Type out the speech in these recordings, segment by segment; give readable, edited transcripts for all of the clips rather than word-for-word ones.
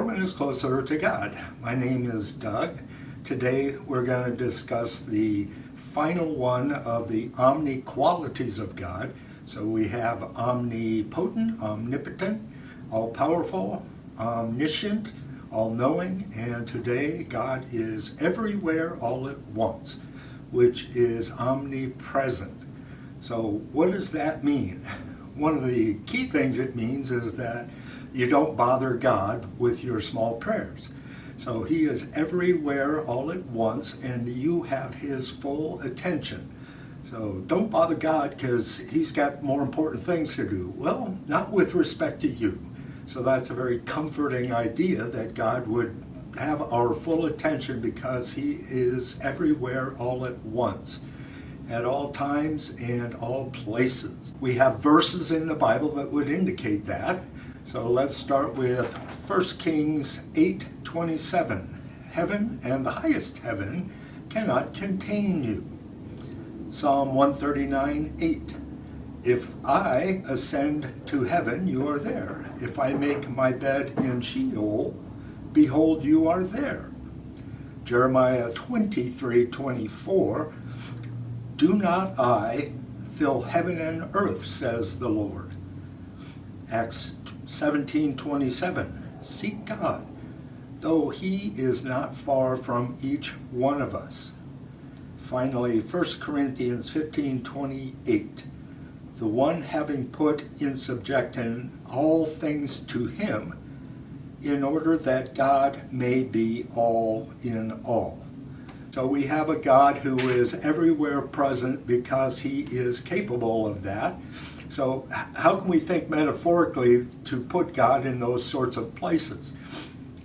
minutes closer to God. My name is Doug. Today we're going to discuss the final one of the omni qualities of God. So we have omnipotent, omnipotent, all-powerful, omniscient, all-knowing, and today God is everywhere all at once, which is omnipresent. So what does that mean? One of the key things it means is that you don't bother God with your small prayers. So He is everywhere all at once, and you have His full attention. So don't bother God because He's got more important things to do. Well, not with respect to you. So that's a very comforting idea that God would have our full attention because He is everywhere all at once, at all times and all places. We have verses in the Bible that would indicate that. So let's start with 1 Kings 8:27. Heaven and the highest heaven cannot contain you. Psalm 139:8. If I ascend to heaven, you are there. If I make my bed in Sheol, behold, you are there. Jeremiah 23:24. Do not I fill heaven and earth, says the Lord. Acts 17:27. Seek God, though He is not far from each one of us. Finally, 1 Corinthians 15:28. The one having put in subjection all things to Him, in order that God may be all in all. So we have a God who is everywhere present because He is capable of that. So how can we think metaphorically to put God in those sorts of places?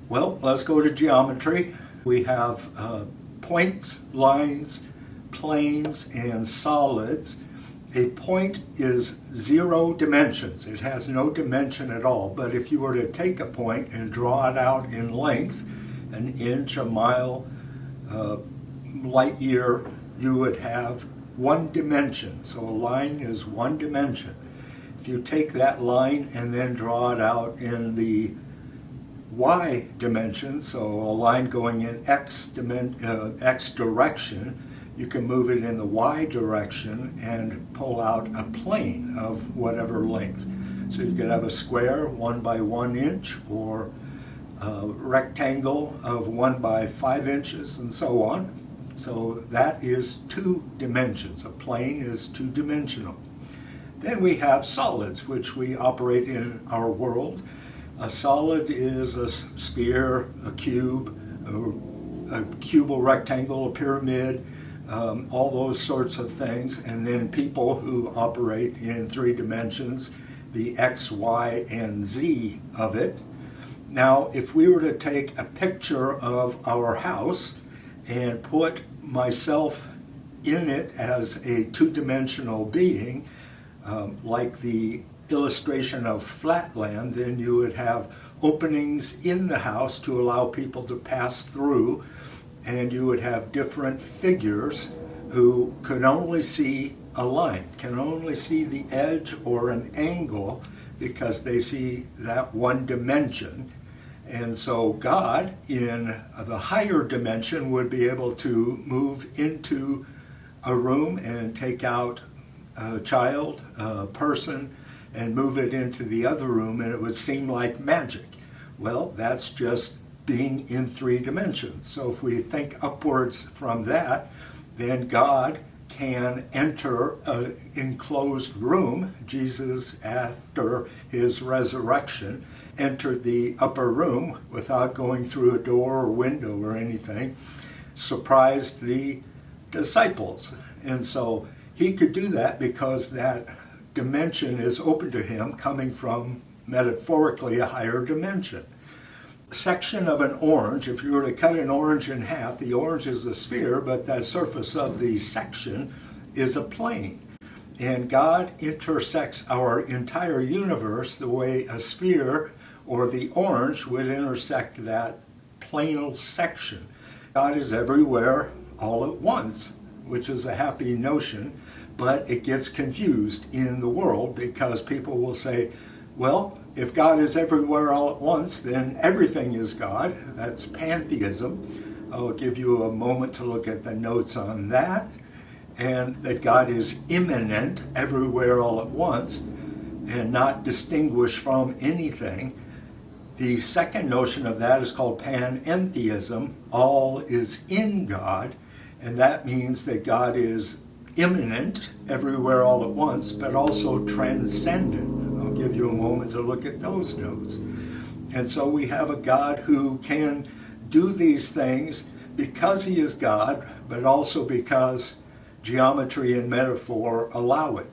Well, let's go to geometry. We have points, lines, planes, and solids. A point is 0 dimensions. It has no dimension at all. But if you were to take a point and draw it out in length, an inch, a mile, light year, you would have 1 dimension. So a line is 1 dimension. If you take that line and then draw it out in the y dimension, so a line going in x direction, you can move it in the y direction and pull out a plane of whatever length. So you could have a square 1 by 1 inch, or a rectangle of 1 by 5 inches, and so on. So that is 2 dimensions. A plane is 2-dimensional. Then we have solids, which we operate in our world. A solid is a sphere, a cube, a cubal rectangle, a pyramid, all those sorts of things. And then people who operate in 3 dimensions, the X, Y, and Z of it. Now, if we were to take a picture of our house and put myself in it as a 2-dimensional being, like the illustration of flatland, then you would have openings in the house to allow people to pass through, and you would have different figures who could only see a line, can only see the edge or an angle because they see that 1 dimension. And so God, in the higher dimension, would be able to move into a room and take out a child, a person, and move it into the other room, and it would seem like magic. Well, that's just being in 3 dimensions. So if we think upwards from that, then God can enter an enclosed room. Jesus, after His resurrection, entered the upper room without going through a door or window or anything, surprised the disciples. And so He could do that because that dimension is open to Him, coming from, metaphorically, a higher dimension. Section of an orange, if you were to cut an orange in half, the orange is a sphere, but the surface of the section is a plane. And God intersects our entire universe the way a sphere or the orange would intersect that planal section. God is everywhere all at once, which is a happy notion, but it gets confused in the world because people will say, Well, if God is everywhere all at once, then everything is God. That's pantheism. I'll give you a moment to look at the notes on that. And that God is immanent everywhere all at once and not distinguished from anything. The second notion of that is called panentheism. All is in God, and that means that God is immanent everywhere all at once, but also transcendent. I'll give you a moment to look at those notes. And so we have a God who can do these things because he is God, but also because geometry and metaphor allow it.